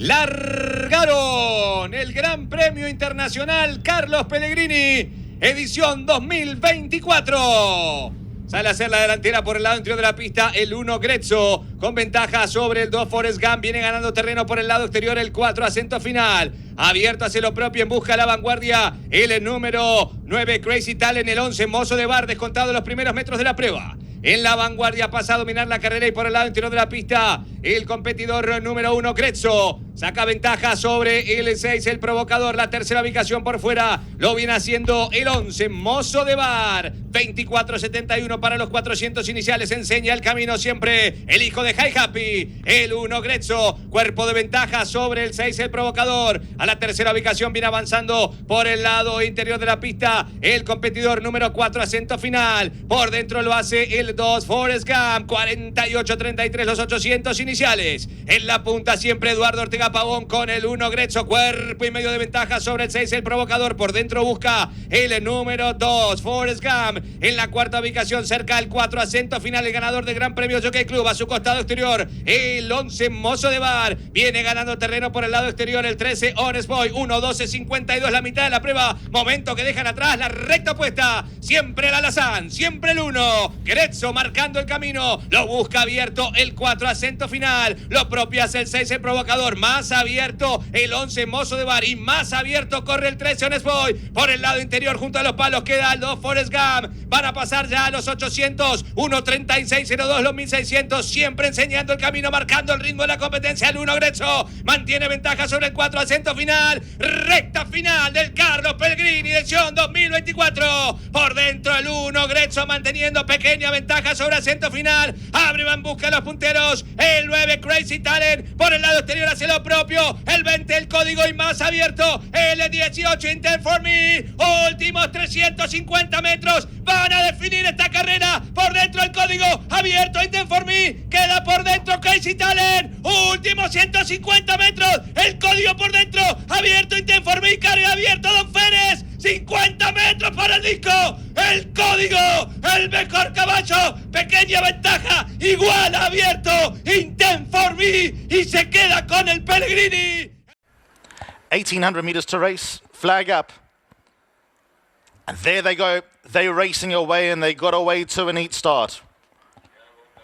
largaron el Gran Premio Internacional Carlos Pellegrini, edición 2024. Sale a hacer la delantera por el lado interior de la pista el 1 Grezzo, con ventaja sobre el 2 Forrest Gump. Viene ganando terreno por el lado exterior el 4 Acento Final. Abierto hacia lo propio en busca de la vanguardia el número 9 Crazy Talent, el 11 Mozo de Bar, descontado los primeros metros de la prueba. En la vanguardia pasa a dominar la carrera y por el lado interior de la pista el competidor número 1 Grezzo saca ventaja sobre el 6 el Provocador. La tercera ubicación por fuera lo viene haciendo el 11 Mozo de Bar. 24.71 para los 400 iniciales. Enseña el camino siempre el hijo de High Happy, el 1 Grezzo. Cuerpo de ventaja sobre el 6 el Provocador. A la tercera ubicación viene avanzando por el lado interior de la pista el competidor número 4 Acento Final. Por dentro lo hace el 2 Forrest Gump. 48.33 los 800 iniciales. En la punta siempre Eduardo Ortega Pavón con el 1 Grezzo. Cuerpo y medio de ventaja sobre el 6 el Provocador. Por dentro busca el número 2 Forrest Gump. En la cuarta ubicación cerca el 4 Acento Final, el ganador del Gran Premio Jockey Club. A su costado exterior el 11 Mozo de Bar. Viene ganando terreno por el lado exterior el 13 Honest Boy. 1.12.52 la mitad de la prueba. Momento que dejan atrás la recta opuesta. Siempre el Alazán, siempre el 1 Grezzo marcando el camino. Lo busca abierto el 4 Acento Final. Lo propio hace el 6 el Provocador. Más abierto el 11 Mozo de Bar. Y más abierto corre el 13 Honest Boy. Por el lado interior junto a los palos queda el 2 Forrest Gump. Van a pasar ya a los 800. 1.36.02 los 1600. Siempre enseñando el camino, marcando el ritmo de la competencia. El 1 Grezzo mantiene ventaja sobre el 4 Acento Final. Recta final del Carlos Pellegrini, edición 2024. Por dentro el 1 Grezzo manteniendo pequeña ventaja sobre Acento Final. Abre en busca de los punteros. El 9 Crazy Talent. Por el lado exterior hacia lo propio. El 20 el código y más abierto. El 18 Intent for Me. Últimos 350 metros. Van a definir esta carrera. Por dentro el código abierto Intent for Me. Queda por dentro Crazy Talent. Últimos 150 metros. El código por dentro abierto Intent for Me. Carga abierto Don Férez. 50 metros para el disco. El código, el mejor caballo. Pequeña ventaja. Igual abierto Intent for Me. Y se queda con el Pellegrini. 1,800 meters to race. Flag up. And there they go. They're racing away and they got away to a neat start.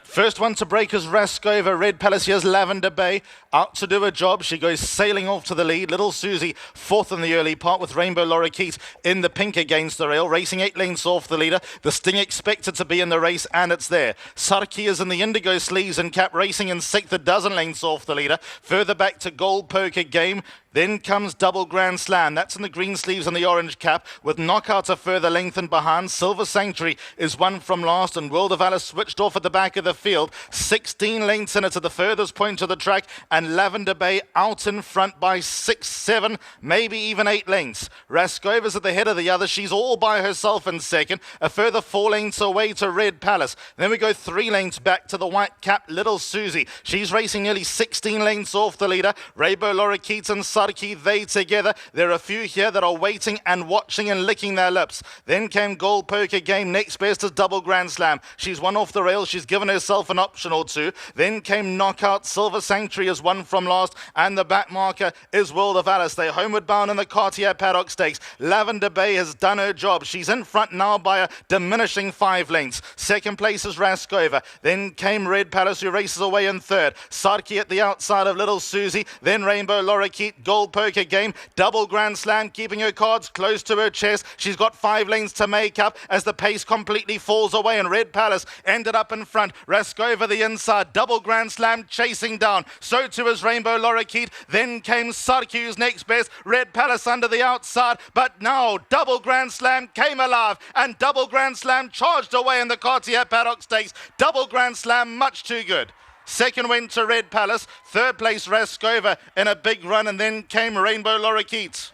First one to break is Raskova. Red Palace, here's Lavender Bay. Out to do a job. She goes sailing off to the lead. Little Susie, fourth in the early part with Rainbow Lorikeet in the pink against the rail. Racing 8 lengths off the leader. The Sting expected to be in the race and it's there. Sarki is in the indigo sleeves and cap racing in 6th, a dozen lengths off the leader. Further back to Gold Poker Game. Then comes Double Grand Slam. That's in the green sleeves and the orange cap with Knockout a further length and behind. Silver Sanctuary is one from last and World of Alice switched off at the back of the field. 16 lengths in it to the furthest point of the track and Lavender Bay out in front by 6, 7, maybe even 8 lengths. Raskova's at the head of the other. She's all by herself in second. A further 4 lengths away to Red Palace. Then we go 3 lengths back to the white cap Little Susie. She's racing nearly 16 lengths off the leader. Rainbow Lorikeet and Sarki, they together. There are a few here that are waiting and watching and licking their lips. Then came Gold Poker Game. Next best is Double Grand Slam. She's one off the rails. She's given herself an option or two. Then came Knockout. Silver Sanctuary is one from last. And the back marker is World of Alice. They're homeward bound in the Cartier Paddock Stakes. Lavender Bay has done her job. She's in front now by a diminishing 5 lengths. Second place is Raskova. Then came Red Palace, who races away in third. Sarki at the outside of Little Susie. Then Rainbow Lorikeet. Gold Poker Game. Double Grand Slam, keeping her cards close to her chest. She's got 5 lengths to make up as the pace completely falls away and Red Palace ended up in front. Raskova the inside. Double Grand Slam chasing down. So too is Rainbow Lorikeet. Then came Sarki, who's next best. Red Palace under the outside. But now Double Grand Slam came alive and Double Grand Slam charged away in the Cartier Paddock Stakes. Double Grand Slam much too good. Second went to Red Palace. Third place Raskova in a big run and then came Rainbow Lorikeet.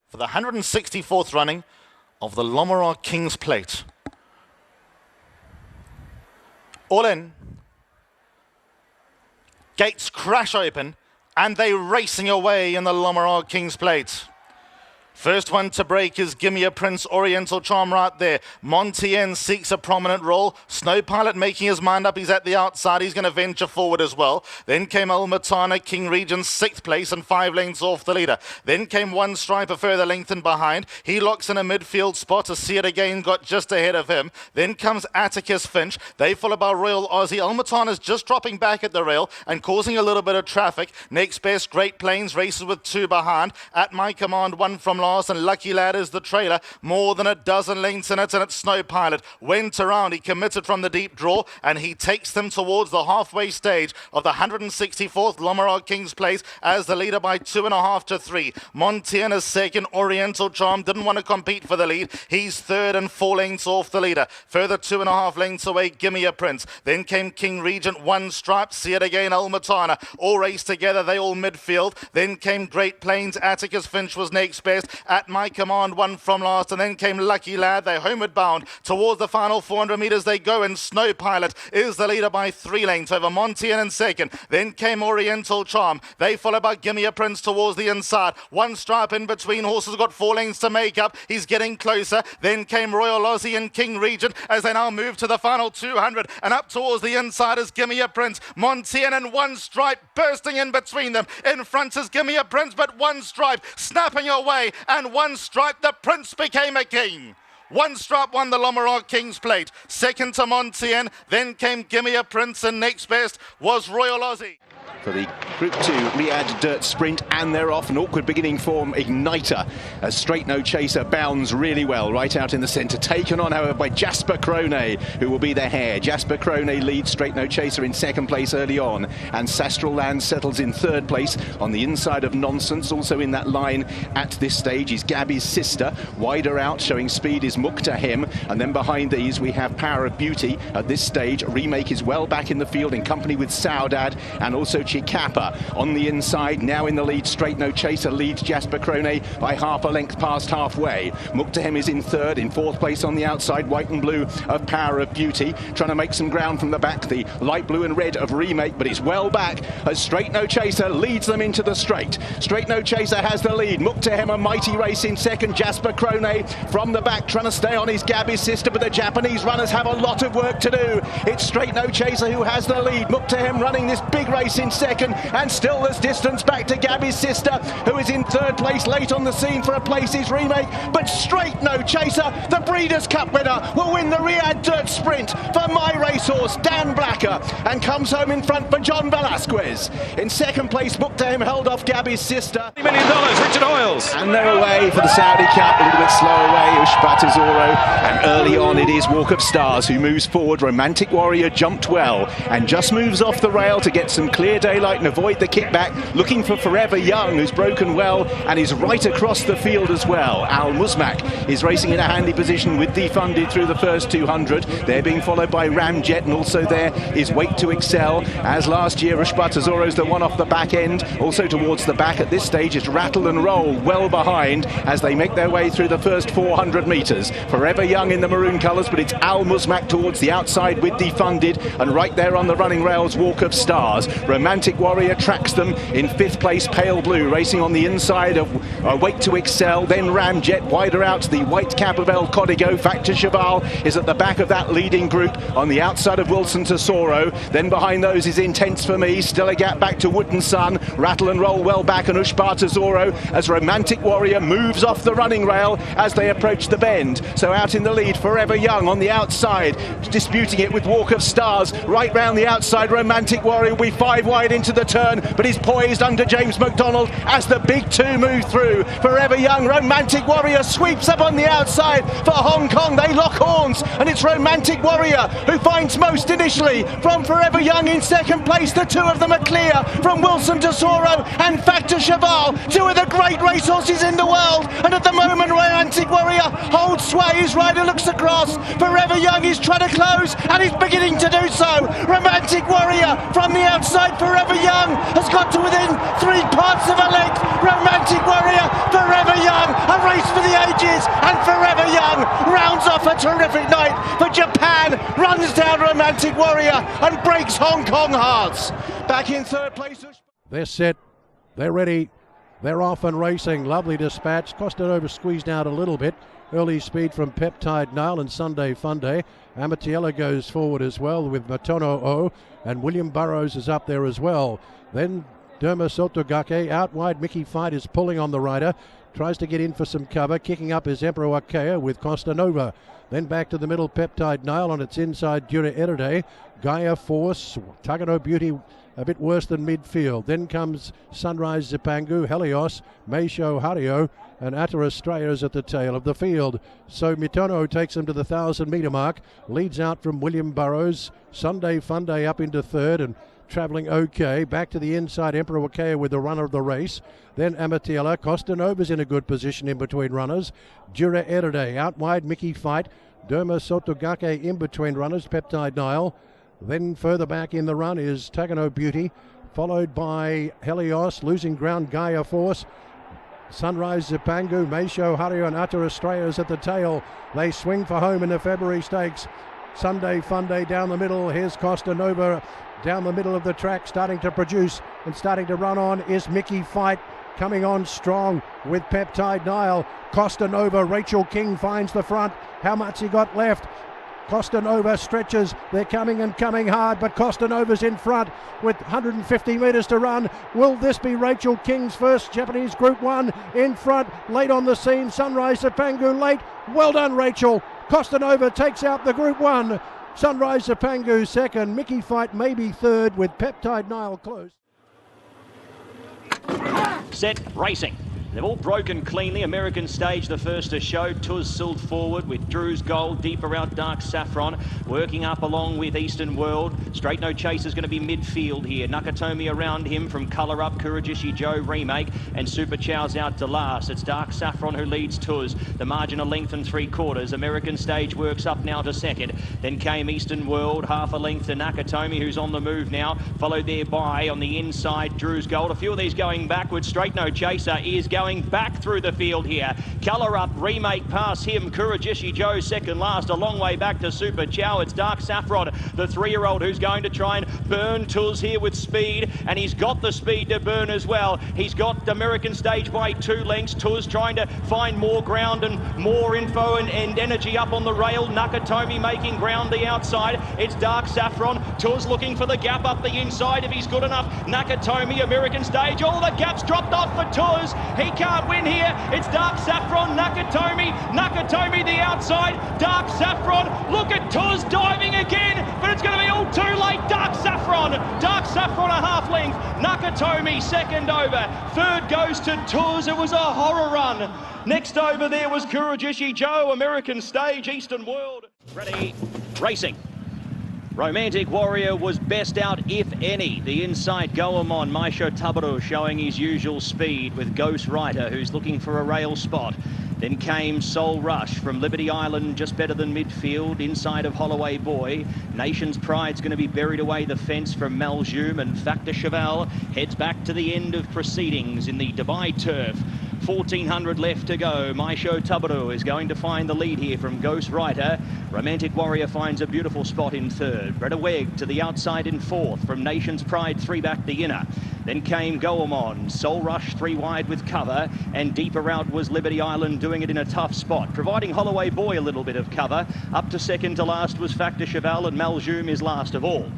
For the 164th running of the Lommara King's Plate. All in. Gates crash open and they're racing away in the Lommara King's Plate. First one to break is Gimme a Prince, Oriental Charm right there. Montien seeks a prominent role. Snow Pilot making his mind up. He's at the outside. He's going to venture forward as well. Then came El Matana, King Regent, 6th place and 5 lengths off the leader. Then came One Stripe, a further length in behind. He locks in a midfield spot. To see it again, got just ahead of him. Then comes Atticus Finch. They follow by Royal Aussie. El Matana's just dropping back at the rail and causing a little bit of traffic. Next best, Great Plains races with 2 behind. At My Command, 1 from last. And Lucky Lad is the trailer, more than a dozen lengths in it, and it's Snow Pilot. Went around, he committed from the deep draw, and he takes them towards the halfway stage of the 164th Lomarog King's Place as the leader by 2.5 to 3. Montien is second. Oriental Charm didn't want to compete for the lead. He's third and 4 lengths off the leader. Further 2.5 lengths away, Gimme a Prince. Then came King Regent, One Stripe, see it again, El Matana. All raced together, they all midfield. Then came Great Plains. Atticus Finch was next best. At My Command, 1 from last, and then came Lucky Lad. They're homeward bound towards the final 400 metres they go, and Snow Pilot is the leader by 3 lengths over Montien in second. Then came Oriental Charm. They follow by Gimme a Prince towards the inside. One Stripe in between. Horses got 4 lengths to make up. He's getting closer. Then came Royal Aussie and King Regent as they now move to the final 200, and up towards the inside is Gimme a Prince. Montien and One Stripe bursting in between them. In front is Gimme a Prince, but One Stripe snapping away, and One Stripe, the Prince became a king. One Stripe won the Lomarog King's Plate. Second to Montien, then came Gimme a Prince, and next best was Royal Aussie. For the Group 2 Riyadh Dirt Sprint, and they're off. An awkward beginning form Igniter as Straight No Chaser bounds really well right out in the centre, taken on however by Jasper Crone, who will be the hare. Jasper Crone leads Straight No Chaser in second place early on, and Sastral Land settles in third place. On the inside of Nonsense, also in that line at this stage, is Gabby's Sister. Wider out, showing speed, is Muqtahem, and then behind these we have Power of Beauty. At this stage, Remake is well back in the field in company with Saudade and also Chikapa. On the inside, now in the lead, Straight No Chaser leads Jasper Crone by half a length past halfway. Muqtahem is in third. In fourth place on the outside, white and blue of Power of Beauty, trying to make some ground from the back, the light blue and red of Remake, but it's well back as Straight No Chaser leads them into the straight. Straight No Chaser has the lead. Muqtahem a mighty race in second. Jasper Crone from the back trying to stay on his Gabby's Sister, but the Japanese runners have a lot of work to do. It's Straight No Chaser who has the lead. Muqtahem running this big race in second, and still there's distance back to Gabby's Sister, who is in third place. Late on the scene for a place is Remake, but Straight No Chaser, the Breeders' Cup winner, will win the Riyadh Dirt Sprint for my racehorse Dan Blacker, and comes home in front for John Velasquez. In second place, Muqtahem held off Gabby's Sister. $20 million, Richard Hoyles. And they're away for the Saudi Cup, a little bit slow away, Ushbat Zoro, and early on it is Walk of Stars who moves forward. Romantic Warrior jumped well and just moves off the rail to get some clear daylight and avoid the kickback, looking for Forever Young, who's broken well and is right across the field as well. Al Muzmak is racing in a handy position with Defunded through the first 200. They're being followed by Ramjet, and also there is Wait to Excel. As last year, Ushbat Zoro's the one off the back end. Also towards the back at this stage is Rattle and Roll, well behind as they make their way through the first 400 metres. Forever Young in the maroon colours, but it's Al Muzmak towards the outside with Defunded, and right there on the running rails, Walk of Stars. Romantic Warrior tracks them in fifth place. Pale Blue racing on the inside of Wait to Excel, then Ramjet. Wider out, the white cap of El Codigo. Factor Cheval is at the back of that leading group on the outside of Wilson Tesoro. Then behind those is Intense for Me. Still a gap back to Wooden Sun. Rattle and Roll well back, and Ushbat Tesoro as Romantic Warrior moves off the running rail as they approach the bend. So out in the lead, Forever Young on the outside, disputing it with Walk of Stars. Right round the outside, Romantic Warrior will be 5 wide into the turn, but he's poised under James McDonald as the big two move through. Forever Young, Romantic Warrior sweeps up on the outside for Hong Kong. They lock horns, and it's Romantic Warrior who finds most initially from Forever Young in second place. The two of them are clear from Wilson Tesoro and Factor Cheval, two of the great racehorses in the world. And at the moment, Romantic Warrior holds sway. His rider looks across. Forever Young is trying to close, and he's beginning to do so. Romantic Warrior from the outside. Forever Young has got to within 3 parts of a length. Romantic Warrior, Forever Young, a race for the ages, and Forever Young rounds off a terrific night for Japan, runs down Romantic Warrior and breaks Hong Kong hearts. Back in third place. They're set, they're ready, They're off and racing. Lovely dispatch. Costanova squeezed out a little bit. Early speed from Peptide Nile and Sunday Fun Day. Amatiella goes forward as well with Matono O, and William Burrows is up there as well. Then Derma Sotogake out wide. Mickey Fight is pulling on the rider. Tries to get in for some cover. Kicking up is Emperor Wakea with Costanova. Then back to the middle, Peptide Nile on its inside, Youre Erede. Gaia Force, Tagano Beauty a bit worse than midfield. Then comes Sunrise Zipangu, Helios, Meisho Hario, and Atta Estrellas at the tail of the field. So Mitono takes him to the 1,000 metre mark, leads out from William Burrows. Sunday Fun Day up into third and travelling okay. Back to the inside, Emperor Wakea with the runner of the race. Then Amatiella. Costanova's in a good position in between runners. Youre Erede out wide, Mickey Fight. Derma Sotogake in between runners, Peptide Nile. Then further back in the run is Tagano Beauty, followed by Helios, losing ground, Gaia Force. Sunrise Zipangu, Meisho Hario and Atta Estrellas at the tail. They swing for home in the February Stakes. Sunday Fun Day down the middle. Here's Costanova down the middle of the track, starting to produce and starting to run on is Mickey Fight. Coming on strong with Peptide Nile. Costanova, Rachel King finds the front. How much he got left? Costanova stretches. They're coming and coming hard, but Costanova's in front with 150 metres to run. Will this be Rachel King's first Japanese Group 1 in front? Late on the scene, Sunrise Zipangu late. Well done, Rachel. Costanova takes out the Group 1. Sunrise Zipangu second. Mickey Fight maybe third with Peptide Nile close. Set, racing. They've all broken cleanly. American Stage, the first to show. Tuz Silt forward with Drew's Gold, deeper out Dark Saffron, working up along with Eastern World. Straight No Chase is going to be midfield here. Nakatomi around him from Colour Up, Kurajishi Joe Remake, and Super Chow's out to last. It's Dark Saffron who leads Tuz. The margin a length and 3/4. American Stage works up now to second. Then came Eastern World, half a length to Nakatomi, who's on the move now. Followed there by, on the inside, Drew's Gold. A few of these going backwards. Straight No Chaser is going back through the field here. Colour Up, Remake past him. Kurajishi Joe second last, a long way back to Super Chow. It's Dark Saffron, the 3-year-old, who's going to try and burn Tuz here with speed, and he's got the speed to burn as well. He's got American Stage by 2 lengths. Tuz trying to find more ground and more info and energy up on the rail. Nakatomi making ground the outside. It's Dark Saffron. Tuz looking for the gap up the inside if he's good enough. Nakatomi, American Stage. All the gaps dropped off for Tuz. He can't win here. It's Dark Saffron, Nakatomi the outside. Dark Saffron, look at Tuz diving again, but it's going to be all too late. Dark Saffron a half length. Nakatomi second over. Third goes to Tuz. It was a horror run. Next over there was Kurajishi Joe, American Stage, Eastern World. Ready, racing. Romantic Warrior was best out, if any. The inside Goemon, Maisho Tabaru showing his usual speed with Ghost Rider, who's looking for a rail spot. Then came Soul Rush from Liberty Island, just better than midfield, inside of Holloway Boy. Nation's Pride's going to be buried away the fence from Maljoum, and Factor Cheval heads back to the end of proceedings in the Dubai turf. 1,400 left to go. Maisho Tabaru is going to find the lead here from Ghost Rider. Romantic Warrior finds a beautiful spot in third. Bredaweg to the outside in fourth. From Nation's Pride, 3 back the inner. Then came Goemon, Soul Rush 3 wide with cover, and deeper out was Liberty Island doing it in a tough spot, providing Holloway Boy a little bit of cover. Up to second to last was Factor Cheval, and Maljoum is last of all.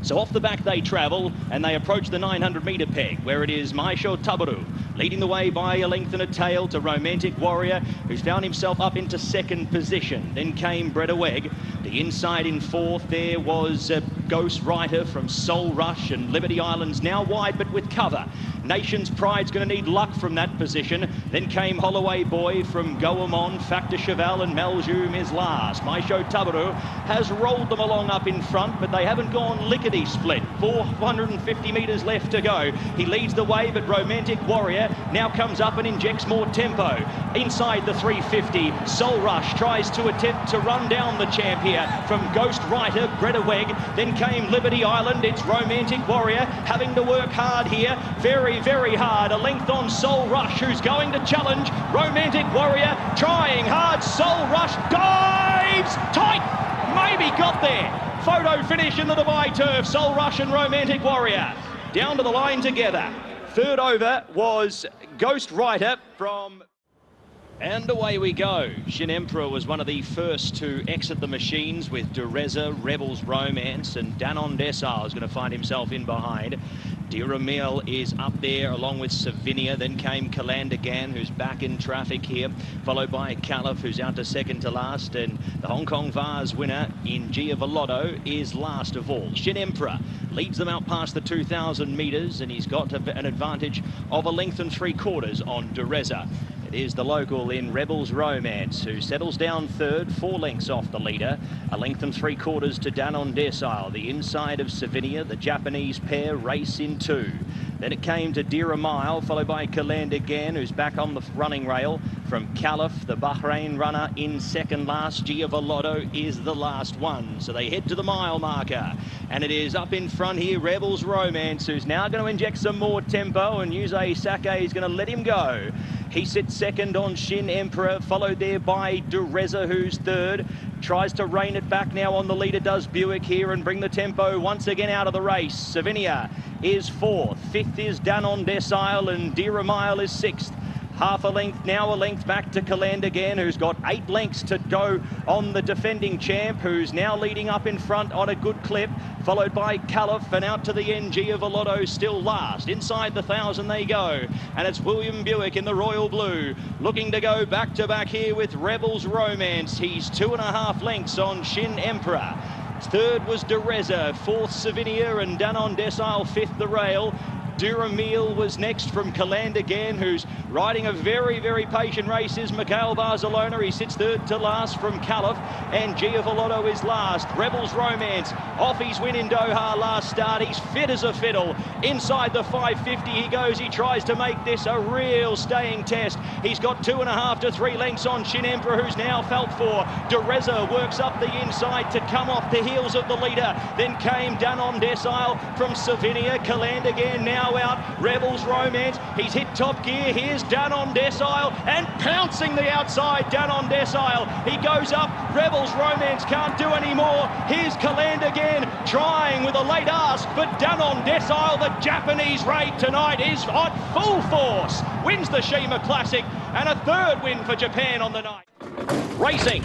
So off the back they travel, and they approach the 900-metre peg, where it is Maisho Tabaru leading the way by a length and a tail to Romantic Warrior, who's found himself up into second position. Then came Bredaweg. The inside in fourth there was Ghost Rider from Soul Rush, and Liberty Island's now wide but with cover. Nation's Pride's going to need luck from that position. Then came Holloway Boy from Goemon, Factor Cheval, and Maljoum is last. Maisho Tabaru has rolled them along up in front, but they haven't gone lickety-split. 450 metres left to go. He leads the way, but Romantic Warrior now comes up and injects more tempo. Inside the 350, Soul Rush tries to attempt to run down the champ here from Ghost Rider, Bredaweg. Then came Liberty Island. It's Romantic Warrior having to work hard here. Very, very hard. A length on Soul Rush, who's going to challenge Romantic Warrior. Trying hard. Soul Rush dives tight. Maybe got there. Photo finish in the Dubai turf. Soul Rush and Romantic Warrior down to the line together. Third over was Ghost Rider from... And away we go. Shin Emperor was one of the first to exit the machines with Dureza, Rebels Romance, and Danon Desal is going to find himself in behind. Diramil is up there along with Savinia. Then came Kalandagan, who's back in traffic here, followed by Caliph, who's out to second to last. And the Hong Kong Vars winner in Giavolotto is last of all. Shin Emperor leads them out past the 2,000 metres, and he's got an advantage of a length and 3/4 on Dureza. It is the local in Rebels Romance who settles down third, 4 lengths off the leader. A length and 3/4 to Danon Desal. The inside of Savinia, the Japanese pair race in 2. Then it came to Diramil, followed by Kalandagan, who's back on the running rail. From Caliph, the Bahrain runner, in second last. Giavolotto is the last one. So they head to the mile marker. And it is up in front here, Rebels Romance, who's now going to inject some more tempo, and Yusei Sake is going to let him go. He sits second on Shin Emperor, followed there by Dureza, who's third. Tries to rein it back now on the leader, does Buick here, and bring the tempo once again out of the race. Savinia is fourth. Fifth is Danon Desal, and Diramil is sixth. Half a length, now a length back to Kalandagan, who's got 8 lengths to go on the defending champ, who's now leading up in front on a good clip, followed by Caliph, and out to the end, Giavolotto still last. Inside the 1,000 they go, and it's William Buick in the royal blue, looking to go back to back here with Rebels Romance. He's 2.5 lengths on Shin Emperor. Third was Dureza, fourth Savinia, and Danon Desal fifth the rail. Duramil was next from Kalandagan, who's riding a very, very patient race, is Mikhail Barcelona. He sits third to last from Caliph, and Giavolotto is last. Rebels Romance off his win in Doha last start. He's fit as a fiddle. Inside the 550 he goes. He tries to make this a real staying test. He's got 2.5 to 3 lengths on Shin Emperor, who's now felt for. Dureza works up the inside to come off the heels of the leader. Then came Danon Desal from Savinia. Kalandagan now out. Rebels Romance, he's hit top gear. Here's Danon Desal, and pouncing the outside, Danon Desal. He goes up. Rebels Romance can't do any more. Here's Kalandagan trying with a late ask, but Danon Desal, the Japanese raid tonight, is on full force. Wins the Sheema Classic, and a third win for Japan on the night. Racing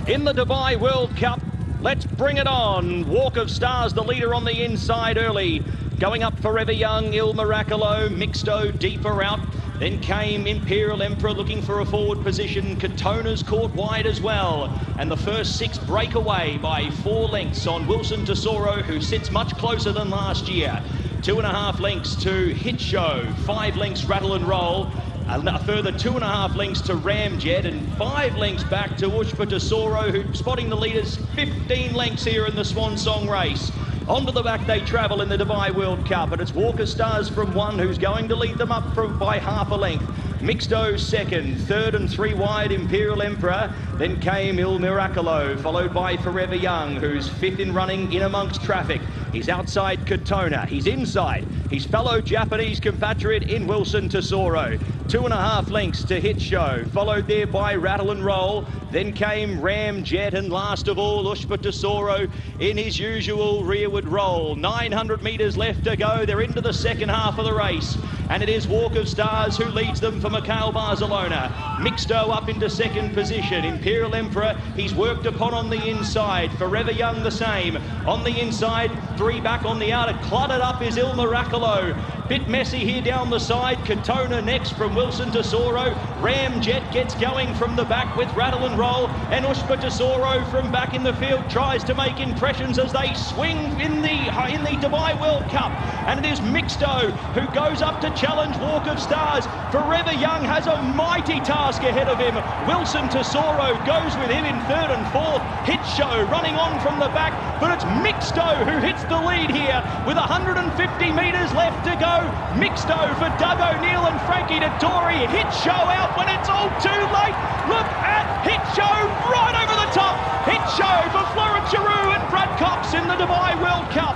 in the Dubai World Cup. Let's bring it on. Walk of Stars, the leader on the inside early. Going up Forever Young, Il Miracolo, Mixto deeper out. Then came Imperial Emperor looking for a forward position. Katona's caught wide as well. And the first 6 break away by 4 lengths on Wilson Tesoro, who sits much closer than last year. 2.5 lengths to Hit Show, 5 lengths Rattle and Roll. A further 2.5 lengths to Ramjet, and 5 lengths back to Ushpa Tesoro, who's spotting the leaders 15 lengths here in the Swan Song race. Onto the back they travel in the Dubai World Cup, and it's Walker Stars from 1 who's going to lead them up by half a length. Mixto second, third and 3 wide Imperial Emperor. Then came Il Miracolo, followed by Forever Young, who's 5th in running in amongst traffic. He's outside Katona, he's inside his fellow Japanese compatriot in Wilson Tesoro. 2.5 lengths to Hit Show, followed there by Rattle and Roll. Then came Ramjet, and last of all, Ushpa Tesoro in his usual rearward roll. 900 metres left to go. They're into the second half of the race, and it is Walk of Stars who leads them for Mikhail Barcelona. Mixto up into second position. Imperial Emperor, he's worked upon on the inside. Forever Young the same. On the inside, 3 back on the outer. Cluttered up is Il Miracolo. Bit messy here down the side. Katona next from Wilson Tesoro. Ramjet gets going from the back with Rattle and Roll, and Ushpa Tesoro from back in the field tries to make impressions as they swing in the Dubai World Cup. And it is Mixto who goes up to challenge Walk of Stars. Forever Young has a mighty task ahead of him. Wilson Tesoro goes with him in third and fourth. Hit Show running on from the back, but it's Mixto who hits the lead here with 150 metres left to go. Mixto for Doug O'Neill and Frankie Dettori. Hit Show out when it's all too late. Look at Hit Show right over the top. Hit Show for Florent Giroux and Brad Cox in the Dubai World Cup.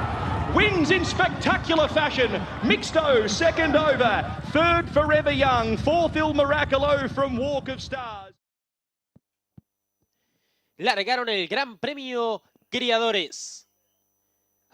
Wins in spectacular fashion. Mixto second over. Third Forever Young. Fourth Il Miracolo from Walk of Stars. Largaron el Gran Premio Criadores.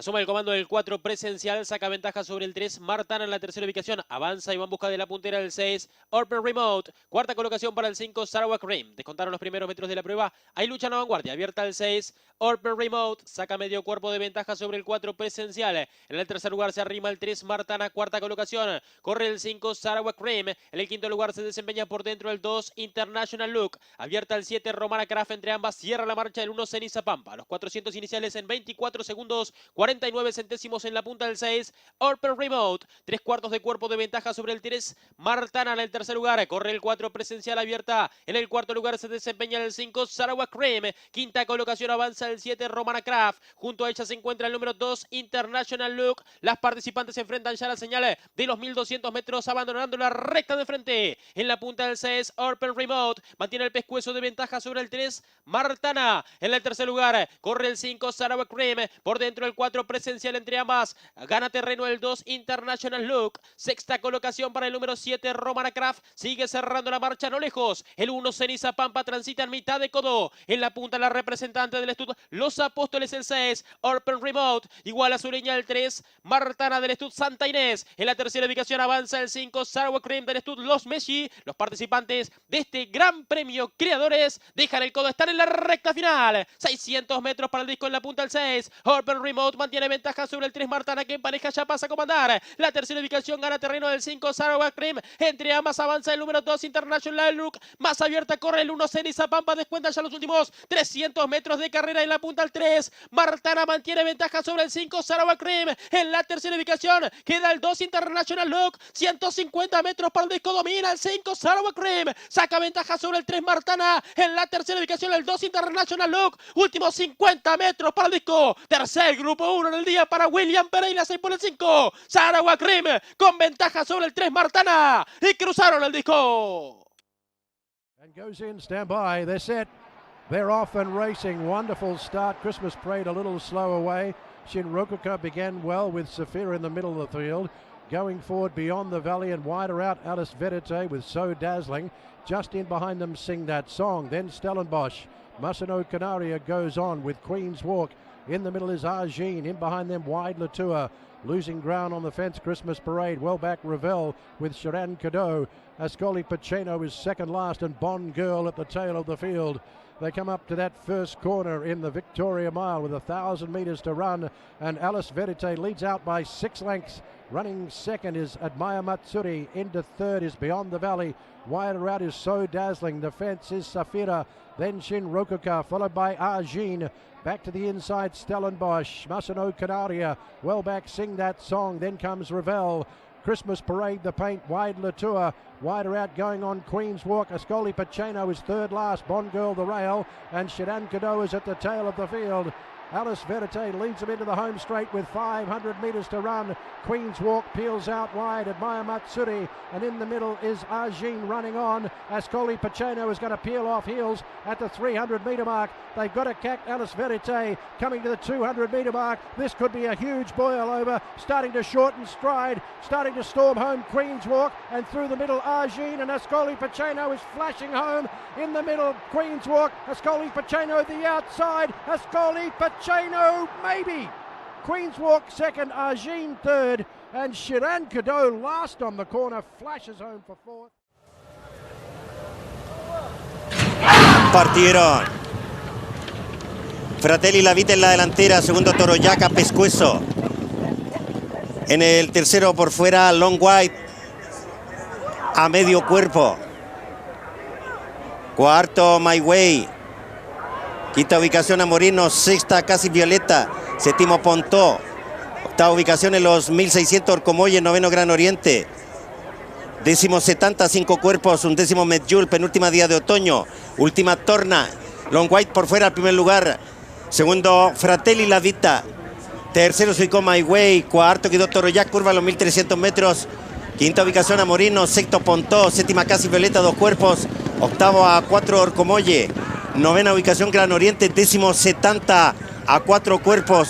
Asuma el comando del 4 presencial, saca ventaja sobre el 3 Martana en la tercera ubicación. Avanza y va en busca de la puntera del 6 Open Remote. Cuarta colocación para el 5 Sarawak Rim. Descontaron los primeros metros de la prueba. Hay lucha en la vanguardia. Abierta el 6 Open Remote. Saca medio cuerpo de ventaja sobre el 4 presencial. En el tercer lugar se arrima el 3 Martana. Cuarta colocación. Corre el 5 Sarawak Rim. En el quinto lugar se desempeña por dentro el 2 International Look. Abierta el 7 Romana Craft. Entre ambas cierra la marcha el 1 Ceniza Pampa. Los 400 iniciales en 24 segundos. 49 centésimos en la punta del 6 Open Remote. 3/4 de cuerpo de ventaja sobre el 3 Martana en el tercer lugar. Corre el 4 presencial abierta. En el cuarto lugar se desempeña el 5 Sarawak Rim. Quinta colocación avanza el 7 Romana Craft. Junto a ella se encuentra el número 2 International Look. Las participantes se enfrentan ya a la señal de los 1200 metros, abandonando la recta de frente. En la punta del 6 Open Remote. Mantiene el pescuezo de ventaja sobre el 3 Martana. En el tercer lugar corre el 5 Sarawak Rim. Por dentro el 4 presencial entre ambas. Gana terreno el 2 International Look. Sexta colocación para el número 7 Romana Craft. Sigue cerrando la marcha no lejos. El 1 Ceniza Pampa transita en mitad de codo. En la punta la representante del Estud Los Apóstoles el 6 Open Remote. Igual a su línea el 3 Martana del Estud Santa Inés. En la tercera ubicación avanza el 5 Sarawak Rim del Estud Los Messi. Los participantes de este Gran Premio Criadores dejan el codo. Están en la recta final. 600 metros para el disco en la punta del 6 Open Remote. Mantiene ventaja sobre el 3 Martana, que en pareja ya pasa a comandar. La tercera ubicación gana terreno del 5 Sarawak Rim. Entre ambas avanza el número 2 International Look. Más abierta corre el 1 Ceniza Pampa. Descuenta ya los últimos 300 metros de carrera en la punta al 3. Martana mantiene ventaja sobre el 5 Sarawak Rim. En la tercera ubicación queda el 2 International Look. 150 metros para el disco. Domina el 5 Sarawak Rim. Saca ventaja sobre el 3 Martana. En la tercera ubicación el 2 International Look. Últimos 50 metros para el disco. Tercer grupo 1 en el día para William Pereira. 6 por el 5 Sarawak Rim con ventaja sobre el 3 Martana. Y cruzaron el disco. And goes in, stand by, they're set. They're off and racing. Wonderful start. Christmas Parade a little slow away. Shinrokuka began well with Safira in the middle of the field. Going forward beyond the valley and wider out, Alice Vedite with So Dazzling. Just in behind them sing that song. Then Stellenbosch. Masano Canaria goes on with Queen's Walk. In the middle is Argine. In behind them, Wide Latour. Losing ground on the fence, Christmas Parade. Well back, Ravel with Sharan Cadeau. Ascoli Pacino is second last, and Bond Girl at the tail of the field. They come up to that first corner in the Victoria Mile with 1,000 metres to run, and Alice Verite leads out by 6 lengths. Running second is Admire Matsuri. Into third is Beyond the Valley. Wider out is So Dazzling. The fence is Safira. Then Shinrokuka, followed by Argine. Back to the inside, Stellenbosch. Masano Canaria. Well back, Sing That Song. Then comes Ravel. Christmas Parade, the paint, Wide Latour. Wider out going on Queen's Walk. Ascoli Pacino is third last. Bond Girl the rail. And Sharan Cadeau is at the tail of the field. Alice Verite leads them into the home straight with 500 metres to run. Queen's Walk peels out wide. Admire Matsuri. And in the middle is Argine running on. Ascoli Pacino is going to peel off heels at the 300 metre mark. They've got to catch Alice Verite coming to the 200 metre mark. This could be a huge boil over. Starting to shorten stride. Starting to storm home Queen's Walk. And through the middle, Argine and Ascoli Pacino is flashing home. In the middle, Queen's Walk. Ascoli Pacino the outside. Ascoli Pacino maybe. Queen's Walk second, Argine third, and Sharan Cadeau last on the corner, flashes home for fourth. Partieron Fratelli La Vita en la delantera, segundo Toroyaca Pescuezo. En el tercero por fuera Long White a medio cuerpo. Cuarto My Way. Quinta ubicación Amorino, sexta Casi Violeta, séptimo Pontó. Octava ubicación en los 1600 Orcomolle, noveno Gran Oriente. Décimo 70, 5 cuerpos, undécimo Medjul, penúltima día de otoño. Última Torna, Long White por fuera al primer lugar. Segundo Fratelli La Vita. Tercero se ubicó My Way. Cuarto quedó Toroyac, curva a los 1300 metros. Quinta ubicación Amorino, sexto Pontó, séptima Casi Violeta, 2 cuerpos. Octavo a 4 Orcomolle. Novena ubicación Gran Oriente, décimo 70 a 4 cuerpos.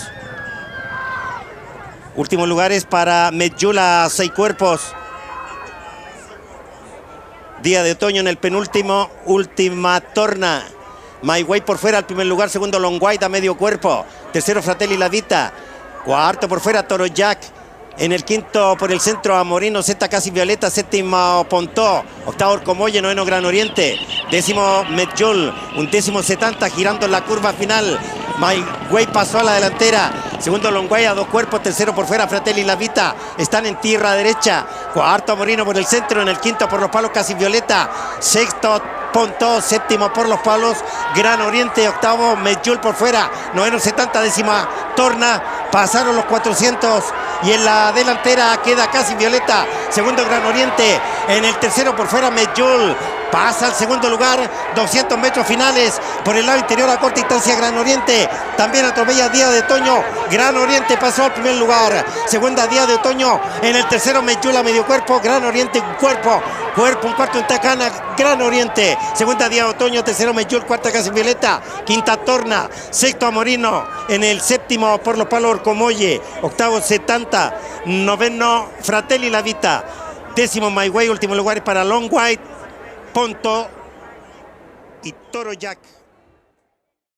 Últimos lugares para Medjula, 6 cuerpos. Día de otoño en el penúltimo, última Torna. My Way por fuera al primer lugar, segundo Long White a medio cuerpo. Tercero Fratelli La Vita. Cuarto por fuera Toro Jack. En el quinto por el centro a Moreno, sexta casi Violeta, séptimo Pontó, octavo Orcomolle, noveno Gran Oriente, décimo Medjol, undécimo 70 girando en la curva final. Maigüey pasó a la delantera, segundo Longuay a dos cuerpos, tercero por fuera Fratelli La Vita, están en tierra derecha, cuarto Moreno por el centro, en el quinto por los palos casi Violeta, sexto Pontó, séptimo por los palos Gran Oriente, octavo Medjol por fuera, noveno 70, décima Torna, pasaron los 400 y en la delantera queda casi Violeta, segundo Gran Oriente, en el tercero por fuera Medjol, pasa al segundo lugar, 200 metros finales, por el lado interior a corta distancia Gran Oriente, también atropella Día de Otoño, Gran Oriente pasó al primer lugar, segunda Día de Otoño, en el tercero Medjol a medio cuerpo, Gran Oriente un cuerpo, un cuarto en Tacana, Gran Oriente, segunda Día de Otoño, tercero Medjol, cuarta casi Violeta, quinta Torna, sexto Amorino, en el séptimo por los palos Orcomolle, octavo 70, noveno Fratelli La Vita, décimo Maigüey, último lugar para Long White, Ponto y Toro Jack.